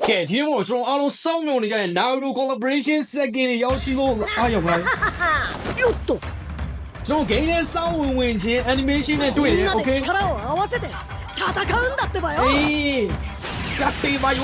ကဲဒီနေ့မို့ကျွန်တော်အားလုံးစောင့်မျှော်နေကြတဲ့ Naruto Collaboration Second ရောက်ရှိဖို့အားရောက်ပါလေよっとကျွန်တော် game နဲ့စောင့်ဝင်ချင်း animation နဲ့တွေ့တယ် okay 力を合わせて戦うんだってばよအေးကြပ်ပေးပါယေ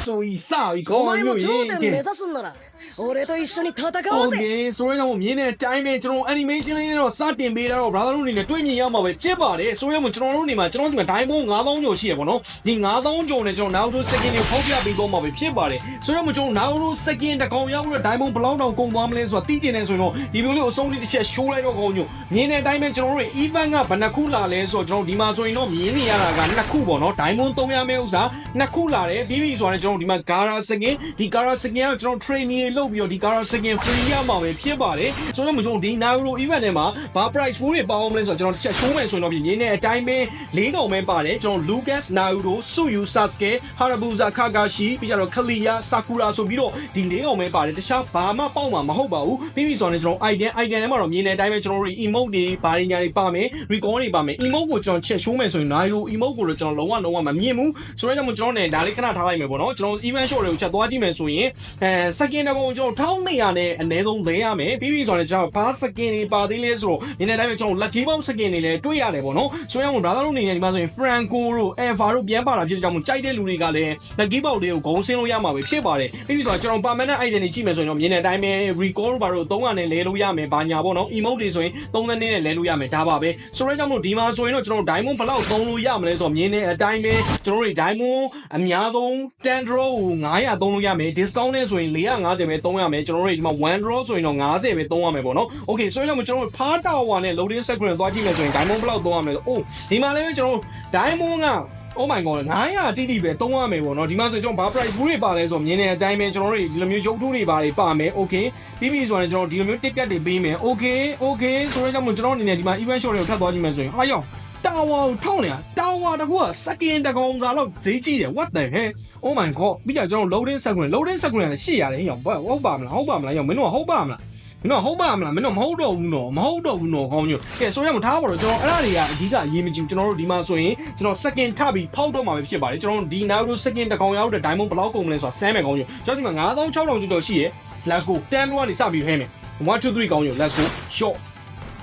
ာဆိုပြီးစပြီးကောお前もမျိုး頂点目ရေ指すんなら俺と一緒に戦おうぜ okay ဆိုရင်တော့မြင်းတဲ့အတိုင်းပဲကျွန်တော် animation လေးနဲ့တော့စတင်ပေးတာတော့ brother တို့အနေနဲ့တွေ့မြင်ရမှာပဲဖြစ်ပါတယ်ဆိုရင်ကျွန်တော်တို့နေမှာကျွန်တော်ဒီမှာ diamond 9000ကျော်ရှိရပေါ့နော်ဒီ9000ကျော်နဲ့ကျွန်တော် Naruto second ကိုဖောက်ပြပေးတော့မှာပဲဖြစ်ပါတယ်ဆိုတော့ကျွန်တော် Naruto second တကောင်ရောက်တော့ diamond ဘလောက်တောင်ကုန်သွားမလဲဆိုတာသိကျင်နေဆိုရင်တော့ဒီလိုလေးအဆုံးလေးတစ်ချက် show လိုက်တော့ကောင်းညိုမြင်းတဲ့အတိုင်းပဲကျွန်တော်တို့ event ကဘယ်နှခုလာလဲဆိုတော့ကျွန်တော်ဒီမှာဆိုရင်တော့မြင်းနေရတာက2ခုပေါ့နော် diamond 300မဲဥစ္စာ2ခုလာတယ်ပြီးပြီဆိုတော့ကျွန်တော်ဒီမှာ Gara second ဒီ Gara second ကကျွန်တော် training လုပ်ပြီးတော့ဒီ Gara second free ရမှာပဲဖြစ်ပါတယ်ဆိုတော့ကျွန်တော်ဒီ Naruto event ထဲမှာဘာ price pool တွေပါအောင်မလဲဆိုတော့ကျွန်တော်တစ်ချက် show မယ်ဆိုရင်တော့မြင်းတဲ့အတိုင်းပဲ၄កောင်ပဲပါတယ်ကျွန်တော် Lucas Naruto Tsuyu Sasuke Hayabusa Kakashi ပြီးကြတော့ Kalia Sakura ဆိုပြီးတော့ဒီ၄កောင်ပဲပါတယ်တခြားဘာမှပေါက်မှာမဟုတ်ပါဘူးပြီးပြီဆိုတော့ကျွန်တော် item ထဲမှာတော့မြင်းတဲ့အတိုင်းပဲကျွန်တော်တို့ emote တွေဘာတွေညာတွေပါမယ် recall တွေပါမယ် emote ကိုကျွန်တော်ချက် show မယ်ဆိုရင် Naruto emote ကိုတော့ကျွန်တော်လုံးဝမမြင်ဘူးဆိုတော့ကျွန်တော်ねဒါလေးခဏထားလိုက်မယ်ပေါ့နော်ကျွန်တော် event short တွေကိုချက်သွားကြည့်မယ်ဆိုရင်second တကောင်ကျွန်တော်1200နဲ့အနည်းဆုံးလဲရမယ်ပြီးပြီဆိုတော့ကျွန်တော်ဘာ second တွေပါသေးလဲဆိုတော့မြင်းတဲ့အတိုင်းပဲကျွန်တော် lucky box second တွေလည်းတွေ့ရတယ်ပေါ့နော်ဆိုတော့ကျွန်တော် brother တို့အနေနဲ့ဒီမှာဆိုရင် Franco တို့ Eva တို့ပြန်ပါတာဖြစ်တဲ့ကြောင့်ကြိုက်တဲ့လူတွေကလည်း lucky box တွေကိုဂုံးဆင်းလို့ရမှာပဲဖြစ်ပါတယ်ပြီးပြီဆိုတော့ကျွန်တော် permanent item တွေကြည့်မယ်ဆိုရင်တော့မြင်းတဲ့အတိုင်းပဲ recall တို့ဘာတို့300နဲ့လဲလို့ရမယ်ဘာညာပေါ့နော် emote တွေဆိုရင်30နဲ့လဲလို့ရမယ်ဒါပါပဲဆိုတော့ကြောင့်မို့ဒီမှာဆိုရင်တော့ကျွန်တော် diamond ဘယ်လောက်သုံးလို့ရမလဲဆိုတော့မြင်းတဲ့အတိုင်းပဲကျွန်တော်တို့ diamond အများဆုံး 10 draw ကို900သုံးလို့ရမယ် discount နဲ့ဆိုရင်450ပဲသုံးရမယ်ကျွန်တော်တို့ဒီမှာ 1 draw ဆိုရင်တော့50ပဲသုံးရမယ်ပေါ့နော် okay ဆိုတော့ကျွန်တော်တို့ Far Tower နဲ့ loading screen သွားကြည့်မယ်ဆိုရင် diamond ဘယ်လောက်သုံးရမလဲအိုးဒီမှာလည်းကျွန်တော်တို့ diamond ကOh my god 900တိတိပဲသုံးရမယ်ပေါ့နော်ဒီမှာဆိုကျွန်တော်ဘာ price pool တွေပါလဲဆိုတော့မြင်တဲ့အတိုင်းပဲကျွန်တော်တို့ဒီလိုမျိုးရုပ်ထုတွေပါတွေပါမယ် okay ပြီးပြီဆိုရင်ကျွန်တော်ဒီလိုမျိုး ticket တွေပေးမယ် okay ဆိုတော့ကျွန်တော်အနေနဲ့ဒီမှာ event short တွေကိုထပ်သွားကြည့်မယ်ဆိုရင်ဟာယောတာဝါကိုထောက်နေတာတာဝါတကူက second တကောင်သာတော့ဈေးကြီးတယ် what the hell oh my god ပြီးကြကျွန်တော် loading screen လည်းရှိရတယ်ဟိအောင်ဟုတ်ပါမလားရောမင်းတို့ကဟုတ်ပါမလားမင်းတို့ဟုတ်ပါမလားမင်းတို့မဟုတ်တော့ဘူးနော်ခေါင်းညိုကဲဆိုရမထားပါတော့ကျွန်တော်အဲ့ဒါတွေကအဓိကအရေးမကြီးကျွန်တော်တို့ဒီမှာဆိုရင်ကျွန်တော် second ထပ်ပြီးဖောက်တော့မှာပဲဖြစ်ပါတယ်ကျွန်တော်ဒီ Naruto second တကောင်ရောက်တဲ့ diamond ဘယ်လောက်ကုန်မလဲဆိုတာဆမ်းမယ်ခေါင်းညိုကျွန်တော်ဒီမှာ9600ကျော်ကျော်ရှိရယ် let's go 10တော့ကနေစပြီးဟဲမယ်1 2 3ခေါင်းညို let's go short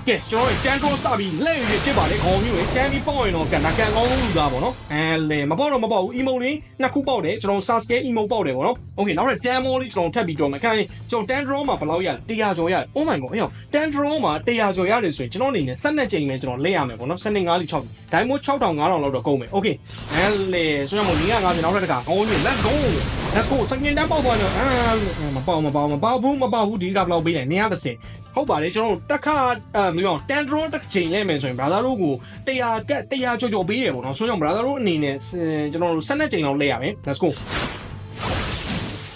ကဲကျွန်တော်တန်ကောစပြီးလက်ရဖြစ်ပါလေခေါင်းမျိုးလေတန်ပြီးပေါက်ရင်တော့ကန်ကောင်းလူသားပေါ့နော်အဲလေမပေါက်တော့မပေါက်ဘူး emote လေးနှစ်ခုပေါက်တယ်ကျွန်တော် Sasuke emote ပေါက်တယ်ပေါ့နော် okay နောက်ထပ် Tan Mall လေးကျွန်တော်ထပ်ပြီးတော့မယ်ခါရင်ကျွန်တော် Tan Draw မှာဘယ်လောက်ရလဲ100ကျော်ရတယ် oh my god အေး Tan Draw မှာ100ကျော်ရတယ်ဆိုရင်ကျွန်တော်အနေနဲ့12ကြိမ်ပဲကျွန်တော်လက်ရမယ်ပေါ့နော်12 5 6 Diamond 6000 5000လောက်တော့ကုန်မယ် okay အဲလေဆိုရင်မို့450နောက်ထပ်တစ်ခါခေါင်းမျိုး let's go စကင်တန်းပေါက်သွားတော့မပေါက်ဘူးဒီကဘယ်လောက်ပေးလဲ130ဟုတ်ပါတယ်ကျွန်တော်တက်ခါတန်ဒရိုတက်ချိန်လဲမယ်ဆိုရင် brother တို့ကို100ကတ်100ကျော်ပေးရပေါ့နော်ဆိုတော့ brother တို့အနေနဲ့ကျွန်တော်တို့12ချိန်လောက်လဲရမယ် let's go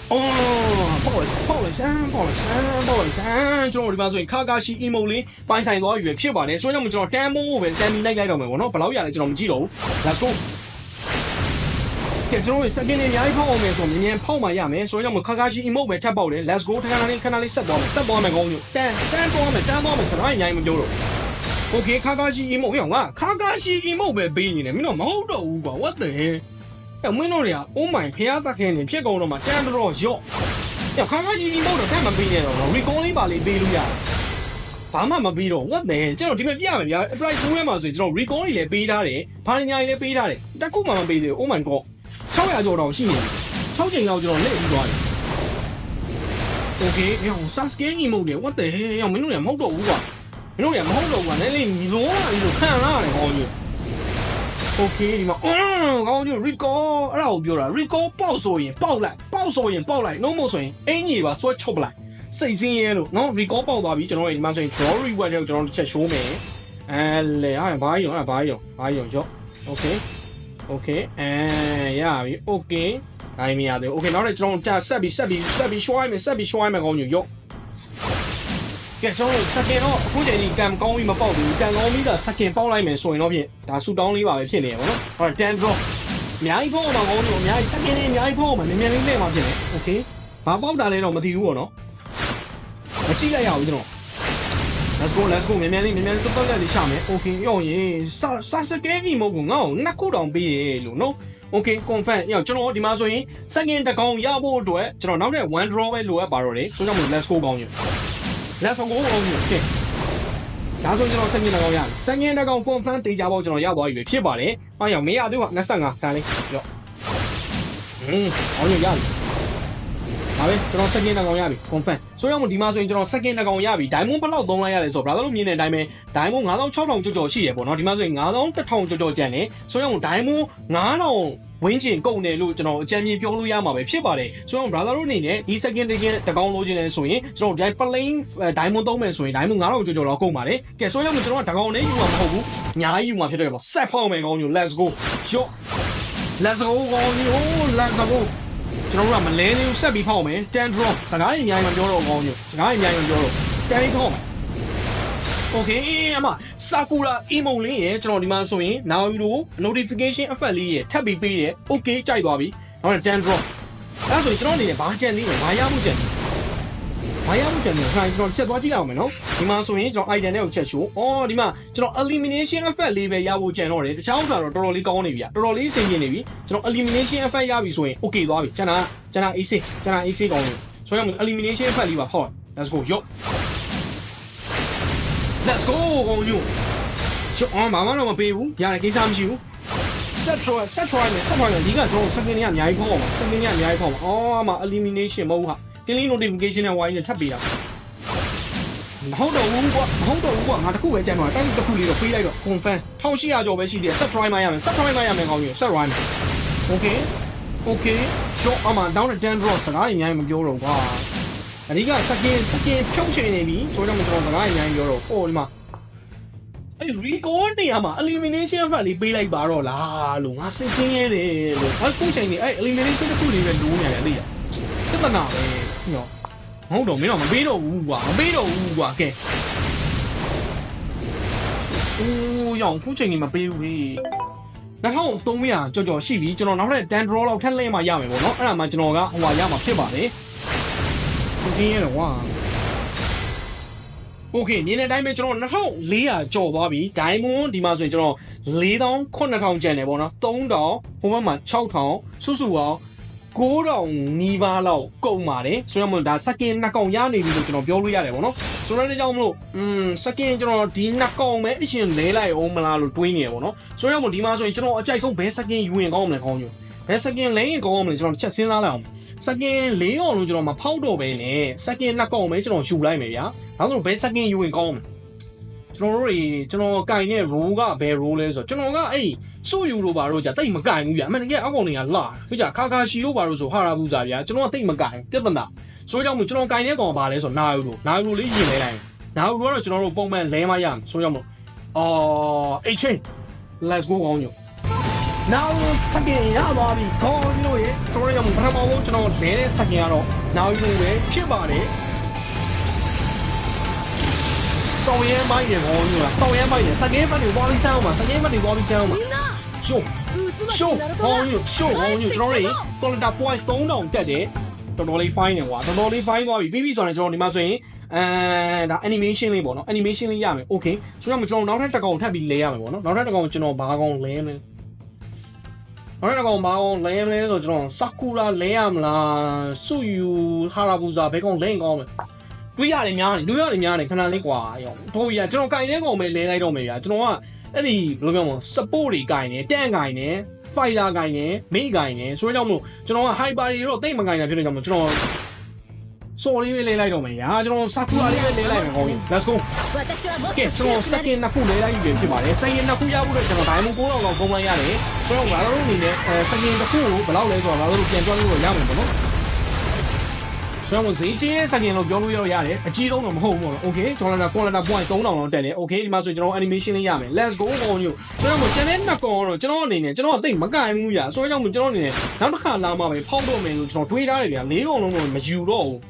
ပေါလိုက်စမ်းကျွန်တော်ဒီမှာဆိုရင်ခါကာရှိ emote လေးပိုင်းဆိုင်သွားပြီပဲဖြစ်ပါတယ်ဆိုတော့ကျွန်တော်တန်မိုးကိုပဲတန်ပြီးလိုက်တော့မယ်ပေါ့နော်ဘယ်လောက်ရလဲကျွန်တော်မကြည့်တော့ဘူး let's goကျွန်တော်တို့စကင်နေအများကြီးဖောက်အောင်မယ်ဆိုမြင်ဖောက်မှရမယ်ဆိုတော့ခါကာရှိ emote ပဲထပ်ပေါက်တယ် let's go ခဏလေးဆက်သွားမယ်ကောင်းညိုတန်းသွားမယ်စကားအများကြီးမပြောတော့ okay ခါကာရှိ emote ရောငါခါကာရှိ emote ပဲပေးနေတယ်မင်းတို့မဟုတ်တော့ဘူးကွာ what the hell မင်းတို့တွေက oh my ဖျားသခင်နေဖြစ်ကုန်တော့မှတန်းတော့ရော့ခါကာရှိ emote တော့ထပ်မပေးနဲ့တော့ recall လေးပါလေးပေးလို့ရတယ်ဘာမှမပြီးတော့ what the hell ကျွန်တော်ဒီမှာပြရမယ်ဗျာ price pool ထဲမှာဆိုရင်ကျွန်တော် recall တွေလည်းပေးထားတယ်ဘာညာတွေလည်းပေးထားတယ်တခုမှမပေးသေးဘူး oh my god 600ကျော်တော့ရှိနေပြီ6ချိန်လောက်ကျွန်တော်လက်ပြီးသွားတယ် okay ဟို Sasuke emote တွေ what the hell မင်းတို့ကမဟုတ်တော့ဘူးကွာမင်းတို့ကမဟုတ်တော့ဘူးကွာနည်းနည်းညီလုံးလာပြီးတော့ခံလာရတယ်ခေါင်းကြီး okay ဒီမှာခေါင်းကြီး recall အဲ့ဒါကိုပြောတာ recall ပေါက်ဆိုရင်ပေါက်လိုက် no more ဆိုရင်အင်ကြီးပါဆွဲချုပ်ပလိုက်စိတ်စင်းရဲလို့နော် recall ပေါက်သွားပြီကျွန်တော်ဒီမှာဆိုရင် draw reward တွေကိုကျွန်တော်တစ်ချက် show မယ်အဲလေဘာကြီးရောရော့ okay ရပြီ okay တိုင်းမရသေးဘူး okay နောက်တော့ကျွန်တော်ဆက်ပြီးရှွိုင်းမယ်ကောင်းညိုရော့ကဲကျွန်တော်စကင်တော့အခုချိန်ကြီးကံကောင်းပြီးမပေါက်ဘူးကံကောင်းပြီးတာစကင်ပေါက်လိုက်မယ်ဆိုရင်တော့ဖြင့်ဒါဆူတောင်းလေးပါပဲဖြစ်နေရပါတော့ဟော10 draw အများကြီးပေါက်အောင်ကောင်းညိုအများကြီးစကင်လေးအများကြီးပေါက်အောင်မြန်လေးလဲမှာဖြစ်နေ okay ဘာပေါက်တာလဲတော့မသိဘူးပေါ့နော်မကြည့်လိုက်ရဘူးကျွန်တော် let's go မြန်လေးတော်တော်လေးချမယ် okay ရောရေစာစကဲကြီးမဟုတ်ဘူးငါ့ကိုနှစ်ခုတောင်ပေးတယ်လို့နော် okay confirm ရောကျွန်တော်ဒီမှာဆိုရင် second တကောင်ရဖို့အတွက်ကျွန်တော်နောက်ထပ် one draw ပဲလိုအပ်ပါတော့တယ်ဆိုတော့ let's go ကောင်းည let's go ကောင်းည okay ဒါဆိုကျွန်တော် second တကောင်ရတယ် second တကောင် confirm တေးကြဖို့ကျွန်တော်ရသွားပြီဖြစ်ပါတယ်အားရောမရသေးဘူး25ဒါလေးရောအောင်ရရတယ်ဒါပဲကျွန်တော် second တကောင်ရပြီ confirm ဆိုတော့ဒီမှာဆိုရင်ကျွန်တော် second တကောင်ရပြီ diamond ဘယ်လောက်သုံးလိုက်ရလဲဆိုတော့ brother တို့မြင်တဲ့အတိုင်းပဲ diamond 9600ကျော်ရှိရပေါ့နော်ဒီမှာဆိုရင်9100ကျော်ကျန်တယ်ဆိုတော့ diamond 9000ဝင်းကျင်ကုန်တယ်လို့ကျွန်တော်အကြံဉာဏ်ပြောလို့ရမှာပဲဖြစ်ပါတယ်ဆိုတော့ brother တို့အနေနဲ့ဒီ second တကောင်လိုချင်တယ်ဆိုရင်ကျွန်တော် plain diamond သုံးမယ်ဆိုရင် diamond 9000ကျော်လောက်ကုန်ပါတယ်ကဲဆိုတော့ကျွန်တော်ကတကောင်နဲ့ယူမှာမဟုတ်ဘူးအများကြီးယူမှာဖြစ်တယ်ပေါ့ဆက်ဖောက်မယ်ကောင်းညို let's go ရော့ let's go ကောင်းညို let's goကျွန်တော်တို့ကမလဲသေးဘူးဆက်ပြီးဖောက်မယ်10 draw စကားတွေအများကြီးမပြောတော့ကောင်းညိုစကားတွေအများကြီးမပြောတော့10ဖောက်မယ် okay အမဆာကူရာအီမုံလေးရယ်ကျွန်တော်ဒီမှာဆိုရင် now you notification effect လေးရယ်ထပ်ပြီးပေးတယ် okay ကြိုက်သွားပြီနောက်10 draw အဲ့ဆိုရင်ကျွန်တော်အနေနဲ့ဘာကြံသေးလဲဘာရမှုကြံဘာရမှုကြံလဲခိုင်းကျွန်တော်ချက်သွားကြည့်လိုက်အောင်မယ်နော်ဒီမှာဆိုရင်ကျွန်တော် item တွေကိုချက်ရှိုးအော်ဒီမှာကျွန်တော် elimination effect လေးပဲရဖို့ကြံတော့တယ်တခြားဥစ္စာတော့တော်တော်လေးကောင်းနေပြီတော်တော်လေးအဆင်ပြေနေပြီကျွန်တော် elimination effect ရပြီဆိုရင် okay သွားပြီကျွန်တော် AC ကောင်းနေဆိုရင် elimination effect လေးပါဟော let's go ရော့ let's go ကောင်းညိုကျွန်တော်ဘာမှတော့မပေးဘူးရတယ်ကိစ္စမရှိဘူး set try မယ်ဒီကကျွန်တော် second နေ့အများကြီးဖောက်အောင်ပါ second နေ့အများကြီးဖောက်အောင်အော်အမ elimination မဟုတ်ဟာ killing notification နဲ့ wine နဲ့ထပ်ပေးတာမဟုတ်တော့ဘူးကွာငါတခုပဲကြမ်းတော့တိုက်တစ်ခုလေးတော့ပေးလိုက်တော့ confirm 1800ကျော်ပဲရှိသေးတယ် set try မှရမယ် set try မှရမယ်ကောင်းညို set try မယ် okay show အမ down 10 draw စကားအများကြီးမပြောတော့ကွာအဓိက second ဖြုတ်ချင်နေပြီဆိုတော့ကျွန်တော်စကားအများကြီးပြောတော့ဟိုဒီမှာအဲ့ record နေရာမှာ elimination effect လေးပေးလိုက်ပါတော့လားလို့ငါစဉ်းရဲတယ်လို့အခုချိန်နေအဲ့ elimination တစ်ခုလေးပဲလိုးနေတယ်အဲ့ဒါပြဿနာပဲညောမဟုတ်တော့မင်းတော့မပေးတော့ဘူးကွာကဲအိုးရောင်ခုချိန်နေမပေးဘူးလေ2300ကြော်ရှိပြီကျွန်တော်နောက်ထပ်10 draw လောက်ထပ်လဲမှရမယ်ပေါ့နော်အဲ့ဒါမှကျွန်တော်ကဟိုဟာရမှာဖြစ်ပါတယ်စဉ်းရဲတော့ကွာโอเคမြင်တဲ့အတိုင်းပဲကျွန်တော်2400ကျော်သွားပြီ diamond ဒီမှာဆိုရင်ကျွန်တော်4000 ကျန်တယ်ပေါ့နော်3000ဟိုဘက်မှာ6000စုစုအောင်9000နီးပါးလောက်ကုန်ပါတယ်ဆိုတော့ဒါ second နှစ်ကောင်ရနေပြီလို့ကျွန်တော်ပြောလို့ရတယ်ပေါ့နော်ဆိုတော့ဒါကြောင့်မလို့second ကျွန်တော်ဒီနှစ်ကောင်ပဲအရှင်လဲလိုက်အောင်မလားလို့တွေးနေရပေါ့နော်ဆိုတော့ဒီမှာဆိုရင်ကျွန်တော်အကြိုက်ဆုံးဘယ် second ယူရင်ကောင်းမလဲကောင်းညိုဘယ် second လဲရင်ကောင်းမလဲကျွန်တော်ချက်စဉ်းစားလိုက်အောင် second 4အောင်လို့ကျွန်တော်မဖောက်တော့ပဲနဲ့ second နှစ်ကောင်ပဲကျွန်တော်ယူလိုက်မယ်ဗျာနောက်ဆုံးဘယ် second ယူရင်ကောင်းမလဲကျွန်တော်ကင်တဲ့ roll ကဘယ် roll လဲဆိုတော့ကျွန်တော်ကအဲ့စုယူလို့ပါတော့じゃတိတ်မကင်ဘူးဗျာအမှန်တကယ်အောက်ကောင်တွေကလာဖြစ်ကြခါရှီလို့ပါတော့ဆိုဟာရာဘူးစားဗျာကျွန်တော်ကတိတ်မကင်ပြဿနာဆိုတော့ကျွန်တော်ကင်တဲ့ကောင်ကဘာလဲဆိုတော့နာယူလို့လေးရင်လဲလိုက်နာယူလို့ကတော့ကျွန်တော်တို့ပုံမှန်လဲမရမယ်ဆိုတော့exchange let's go ကောင်းညို now second ရသွားပြီခေါင်းလို့ရေဆိုတော့ပထမဆုံးကျွန်တော်လဲတဲ့ second ကတော့ now ယူပဲဖြစ်ပါတယ်ဆောင်းရဲမိုင်းတယ်ဘောညိုလားဆောင်းရဲမိုင်းတယ်စကင်းဘတ်တွေပေါ်ပြီးဆန်းအောင်ပါစကင်းဘတ်တွေပေါ်ပြီးဆန်းအောင်ပါရှိုးဘောညိုကျွန်တော်တွေတော်တာ point 3000တက်တယ်တော်တော်လေး fine တယ်ကွာတော်တော်လေး fine သွားပြီပြီးဆိုရင်ကျွန်တော်ဒီမှာဆိုရင်ဒါ animation လေးပေါ့နော် animation လေးရမယ် okay ဆိုတော့ကျွန်တော်နောက်ထပ်တစ်ကောင်ထပ်ပြီးလဲရမယ်ပေါ့နော်နောက်ထပ်တစ်ကောင်ကျွန်တော်ဘာကောင်လဲမလဲနောက်ထပ်တစ်ကောင်ဘာကောင်လဲမလဲဆိုကျွန်တော် sakura လဲရမလားစုယူ harabusa ဘယ်ကောင်လဲရင်ကောင်းမလဲတွေးရတယ်များနေခဏလေးကွာရောတို့ရကျွန်တော်ကင်တဲ့ကောင်ပဲလဲလိုက်တော့မယ်ဗျာကျွန်တော်ကအဲ့ဒီဘယ်လိုပြောမလဲ support တွေကင်နေတန့်ကင်နေ fighter ကင်နေ main ကင်နေဆိုတော့ကြောင့်မို့ကျွန်တော်က hyper တွေတော့တိတ်မကင်တာဖြစ်နေကြမှာကျွန်တော်စော်လေးပဲလဲလိုက်တော့မယ်ညာကျွန်တော် sakura လေးပဲလဲလိုက်မယ်ကောင်းပြီ let's go ကဲကျွန်တော် second နှစ်ခုလဲလိုက်ပြီဖြစ်ပါတယ် second နှစ်ခုရဖို့တော့ကျွန်တော် diamond 9000လောက်ပုံလိုက်ရတယ်ဆိုတော့ငါတို့အနေနဲ့second တစ်ခုကိုဘယ်လောက်လဲဆိုတော့ငါတို့ပြန်တွက်လို့ရမယ်ပေါ့နော်ဆိုတော့ဈေးကြီးစကင်လို့ပြောလို့ရတယ်အကြီးဆုံးတော့မဟုတ်ဘူးပေါ့နော် okay ကျွန်တော်က quality point 3000လောက်တက်တယ် okay ဒီမှာဆိုကျွန်တော် animation လေးရမယ် let's go ကောင်းညိုဆိုတော့ကျွန်တော်နှစ်ကောင်တော့ကျွန်တော်အနေနဲ့ကျွန်တော်သိမကင်ဘူးဗျာဆိုတော့ကျွန်တော်အနေနဲ့နောက်တစ်ခါလာမှပဲဖောက်တော့မယ်လို့ကျွန်တော်တွေးထားတယ်ဗျာ၄ကောင်လုံးတော့မယူတော့ဘူး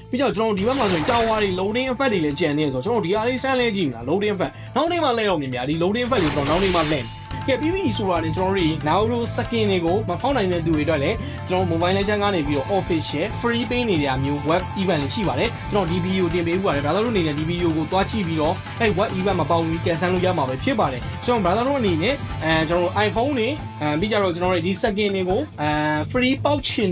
ပြီးတော့ကျွန်တော်ဒီဘက်မှာဆိုရင် tower တွေ loading effect တွေလည်းကြံနေဆိုတော့ကျွန်တော်ဒီအားလေးစမ်းလဲကြည့်မလား loading effect နောက်နေ့မှလဲတော့မြင်ဗျာဒီ loading effect တွေကျွန်တော်နောက်နေ့မှလဲ ကဲပြီးပြီဆိုတာနဲ့ကျွန်တော်တို့နောက်တို့ skin တွေကိုမဖောက်နိုင်တဲ့သူတွေအတွက်လည်းကျွန်တော် mobile legend ကနေပြီးတော့ official free ပေးနေတဲ့အမျိုး web event တွေရှိပါတယ်ကျွန်တော်ဒီ video တင်ပေးဦးပါတယ် brother တို့အနေနဲ့ဒီ video ကိုတွားကြည့်ပြီးတော့အဲ့ web event မှာပေါဝင် cancel လုပ်ရမှာပဲဖြစ်ပါတယ်ကျွန်တော် brother တို့အနေနဲ့ကျွန်တော် iPhone တွေပြီးကြတော့ကျွန်တော်တို့ဒီ skin တွေကိုfree ပေါက်ချင်